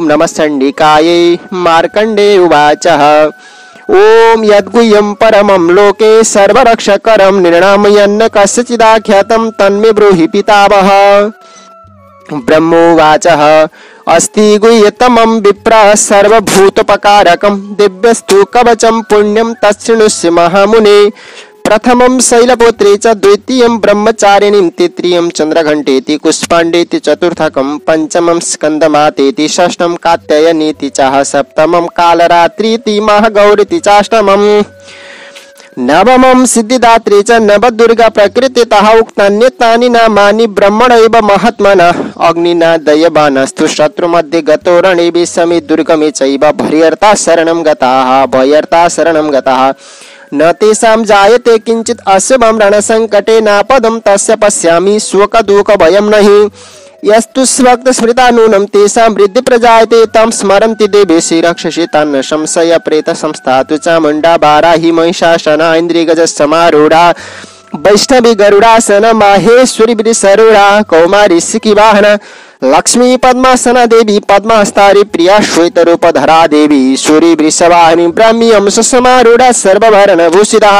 ओम नमः चण्डिकायै। मार्कण्डेय उवाच ओम यद्गुह्यं परमं लोके सर्वरक्षकरं निर्णमयन्न कस्यचिदाख्यातं तन्मे ब्रूहि पितामह। ब्रह्मोवाच अस्ति गुह्यतमं विप्र सर्वभूतोपकारकं दिव्यस्तु कवचं पुण्यं तच्छृणुष्य महामुने। प्रथमं शैलपुत्री च द्वितीयं ब्रह्मचारिणीं तृतीयं चन्द्रघण्टेति कुष्माण्डेति चतुर्थकं पंचमं स्कन्दमातेति षष्ठं कात्यायनीति च सप्तमं कालरात्रीति महागौरीति चाष्टमम् नवमं सिद्धिदात्री च नवदुर्गा प्रकृतितः उक्तान्येतानि नामानि ब्रह्मणैव महात्मनः। अग्निना दयवानस्तु शत्रुमध्ये गतो रणे विषमे दुर्गमे चैव भर्यर्ता शरणं गताः भयर्ता शरणं गताः न तेषां जायते किंचित् अशुभं रणसंकटे नापदं तस्य पश्यामि शोकदुःखभयं नहि। यस्तु स्वक्त स्मृता नूनं तेषां वृद्धि प्रजायते तं स्मरन्ति देवेशि रक्षसि तन्न संशय प्रेत संस्थातु चामुण्डा वाराही महिषासना इन्द्रिगजसमारूढा वैष्णवी गरुडासन माहेश्वरी वृषरूढा कौमारी सिकिवाहना लक्ष्मी पद्मासना देवी पद्महस्तारी प्रिया श्वेतरूपधरा देवी सूरी वृषवाहिनी ब्राह्मी अंश समारूढ़ा सर्वभरणभूषिता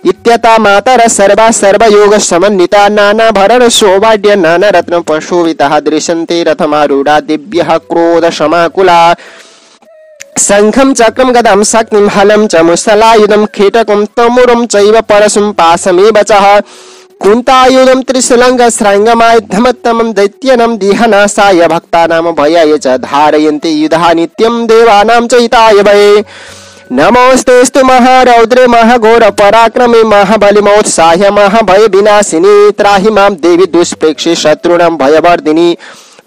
इत्यता मातर सर्वा सर्वयोग समन्विता नाना भरण शोभाढ्य नाना रत्न पशोभिता दृश्यन्ते रथमारूढ़ा दिव्यः क्रोध समाकुला शंखं चक्रं गदां शक्तिं हलं च मुसलायुधं खेटकं तमुरं चैव परशुं पाशमेव च कुन्तायुधं त्रिशूलं श्रृंगमायुधमत्तमं दैत्यनं दिहनाशाय भक्तानां भयाय च धारयन्ति युधा नित्यं देवानां च हिताय वै। नमोस्तुस्तु महारौद्रे महाघोर पराक्रमे महाबलिमोत्साह्य महाभय विनाशिनी त्राहि मां देवी दुष्प्रेक्षे शत्रूणां भयवर्धिनी।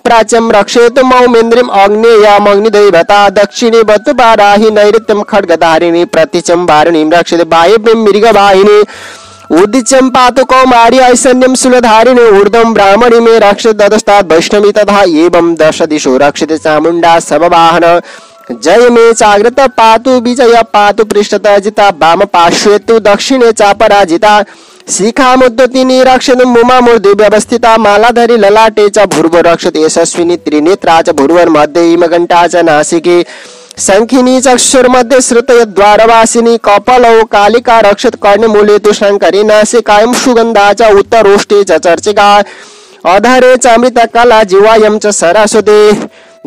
प्राच्यं रक्षेतु मौमेन्द्रिं अग्नेयामग्निदैवता दक्षिणे बतु वाराहि नैऋत्यं खड्गधारिणी प्रतीचं वारिणीं रक्षित वायव्यं मृगवाहिनी उदिच्यं पातु कौमारी ऐसन्यं शूलधारिणी ऊर्ध्वं ब्राह्मणी में रक्षित ददस्तात् वैष्णवी तथा एवं दश दिशो रक्षित चामुण्डा सबवाहन। जय मे चाग्रत पातु विजय पातु पृष्ठतः जिता वाम पार्श्वे तु दक्षिणे चापराजिता शिखामुद्यतिनी रक्षित मुमामूर्धि व्यवस्थिता मालाधरी ललाटे च भूर्भ रक्षित यशस्विनी त्रिनेत्रा च भूर्वर्मध्ये हिमघण्टा च नासिके शंखिनी चक्षुर्मध्ये श्रुतय द्वारवासिनी कपालौ कालिका रक्षित कर्णमूले तु शंकरी नासिकायां सुगंधा च उत्तरोष्टे च चर्चिका अधरे च अमृतकला जीवायं च सरस्वती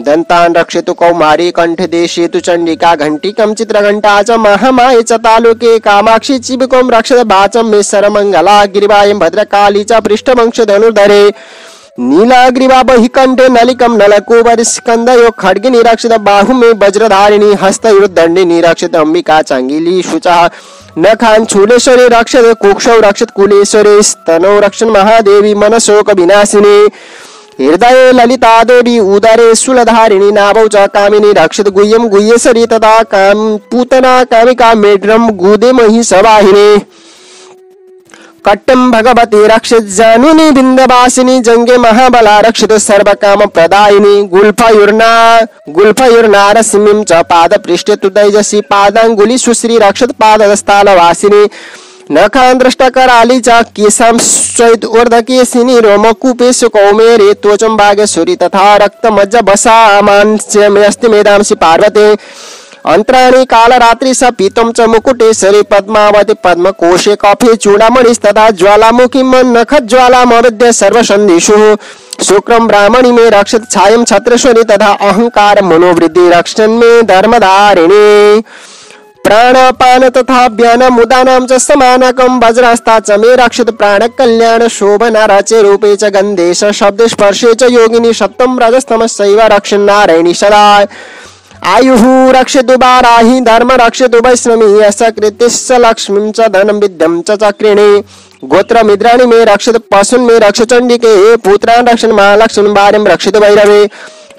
दंतान रक्षितु कौमारी कंठदेशे तु चंडिका घंटिकं चित्रघंटा च महामाये च तालुके कामाक्षी चिबुकं रक्षित वाचं मे सरमंगला गिरिवायं भद्रकाली च पृष्ठवंश धनुर्धरे नीलाग्रीवा बहिकंठे नलिकं नलकुवरि स्कंदयो खड्गिनी रक्षित बाहु में वज्रधारिणी हस्तयुर्दंडिनी रक्षित अंबिका चांगिली शुचः नखान शूलेश्वरी रक्षित कुक्षौ रक्षित कुलेश्वरी स्तनौ रक्षित महादेवी मनशोक विनाशिनी हृदये ललिता देवी उदरे शूलधारिणी नाभौ च कामिनी रक्षित गुह्यं गुह्येश्वरी तथा काम पूतना कामिका मेढ्रम गुदे महिषवाहिनी कट्टम भगवती रक्षित जानुनी बिंदवासिनी जंगे महाबला रक्षित सर्वकाम प्रदायिनी गुल्फयुर्नारसिंहं च पाद पृष्ठे तु तैजसी पादांगुली सुश्री रक्षित पादस्थालवासिनी नखान दृष्टकराली च केशां श्वेत ऊर्ध्वकेशिनी रोमकूपेषु कौमेरे त्वचं भागेश्वरी तथा रक्तमज्ज बसामांस्य मेऽस्ति मेधांसि पार्वती अंतराणि कालरात्रि स पीतं च मुकुटेश्वरी पद्मावती पद्मकोशे कफे चूड़ामणिस्तथा ज्वालामुखी नखज्वालामवद्य सर्वसन्धिषु शुक्रं ब्राह्मणी में रक्षित छायं छत्रेश्वरी तथा अहंकार मनोवृद्धि रक्षण में धर्मधारिणी प्राणपान तथा व्यानम उदानां च समानकं वज्रहस्ता च मे रक्षित प्राण कल्याण शोभना रचे रूपे च गंधेश शब्द स्पर्शे च योगिनी सप्तम रजस्तमस्यैव रक्षण नारायणी सदा आयुः रक्षितु वाराहि धर्म रक्षितु वैष्णवी असकृतिश्च लक्ष्मीं च धनं विद्यं च चक्रिणी गोत्रमिद्राणि में रक्षित पशुन् में रक्ष चण्डिके पुत्रान् रक्षण महालक्ष्मण वार्यं रक्षित भैरवे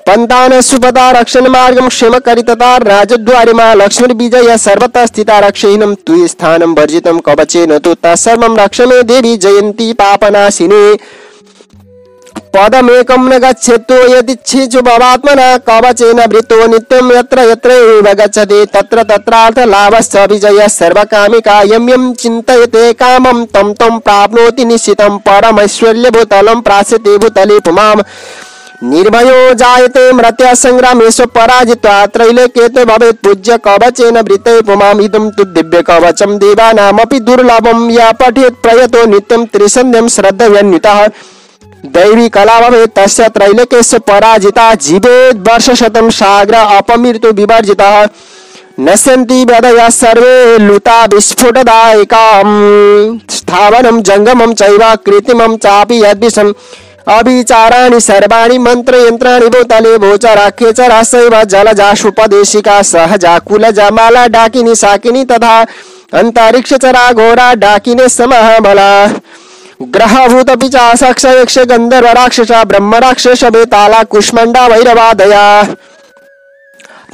पंतान सुपदा रक्षण मार्गं क्षेमकरी तथा राजद्वारि महालक्ष्मी विजय सर्वतः स्थिता रक्षेहिनं तु स्थानं वर्जितं कवचेन तु तत्सर्वं रक्ष मे देवी जयन्ती पापनाशिनी पदमेकं न गच्छेत्तो यदिच्छेचु भवात्मना कवचेन वृतो नित्यं यत्र यत्र एव गच्छति तत्र तत्रार्थ लाभस्य विजय सर्वकामिका यं यं चिन्तयते कामं तं तं प्राप्नोति निश्चितं परमैश्वर्यभूतलं प्राश्यते भूतले पुमां निर्भयो जायते मृत्या संग्रामेषु पराजित्वा त्रैलोक्ये भवेत् पूज्य कवचेन वृते पुमाम् इदं तु दिव्य कवचं देवानामपि दुर्लभं या पठेत् प्रयतो नित्यं त्रिसन्ध्यं श्रद्धयान्वितः दैवी कला भवेत् तस्य त्रैलोक्यस्य पराजिता जीवेत् वर्षशतं साग्र अपमृत्यु विवर्जितः नश्यन्ति वेदयः सर्वे लुता विस्फुटदायकाम् स्थावरं जङ्गमं चैव कृत्रिमं चापि यद्विषम् अभिचाराणि सर्वाणि मन्त्रयन्त्राणि भूतले भूचराख्ये च रासैव जलजाशुपदेशिका सहजा कुलजा माला डाकिनी शाकिनी तथा अन्तरिक्षचरा घोरा डाकिने समहबला ग्रहभूत पिशाच यक्ष गन्धर्व राक्षस ब्रह्म राक्षस बेताला कुष्मण्डा भैरवादया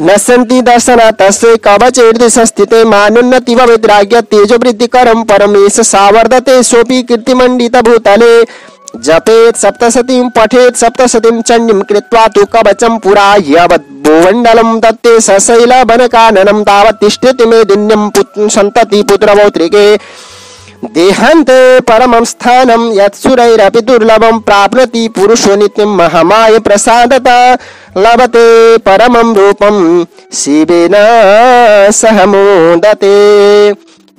नश्यन्ति दर्शनात् तस्य कवचेर्दि संस्थिते मानुन्नति भवेद्राज्ञ तेजोवृद्धिकरं परमेश सावर्धते सोऽपि कीर्तिमण्डित भूतले जपेत् सप्तशतीं पठेत् सप्तशतीं चण्डीं कृत्वा तु कवचं पुरा यावत् भूमण्डलं दत्ते सशैलवनकाननं तावत् तिष्ठति मेदिन्यं सन्तति पुत्रपौत्रिके देहान्ते परमं स्थानं यत्सुरैरपि दुर्लभं प्राप्नोति पुरुषो नित्यं महामाय प्रसादता लभते परमं रूपं शिवेन सह मोदते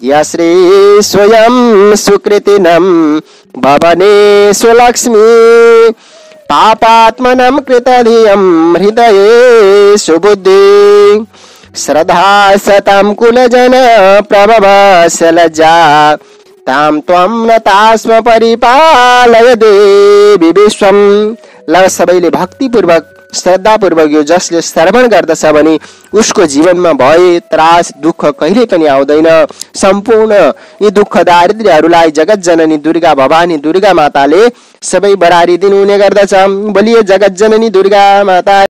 या श्री स्वयं सुकृतिनं भवने सुलक्ष्मी पापात्मनं कृतधियं हृदये सुबुद्धि श्रद्धा सतां कुलजन प्रभवस्य लज्जा ताम त्वं नतास्म परिपालय देवी विश्वम। ल सबैले भक्तिपूर्वक श्रद्धापूर्वक यो जसले श्रवण गर्दछ भने उसको जीवनमा भय त्रास दुःख कहिले पनि आउँदैन। सम्पूर्ण यी दुःख दारिद्र्यहरूलाई जगत जननी दुर्गा भवानी दुर्गा माताले सबै बरारी दिनुहुने गर्दछ। बोलिए जगत जननी दुर्गा माता।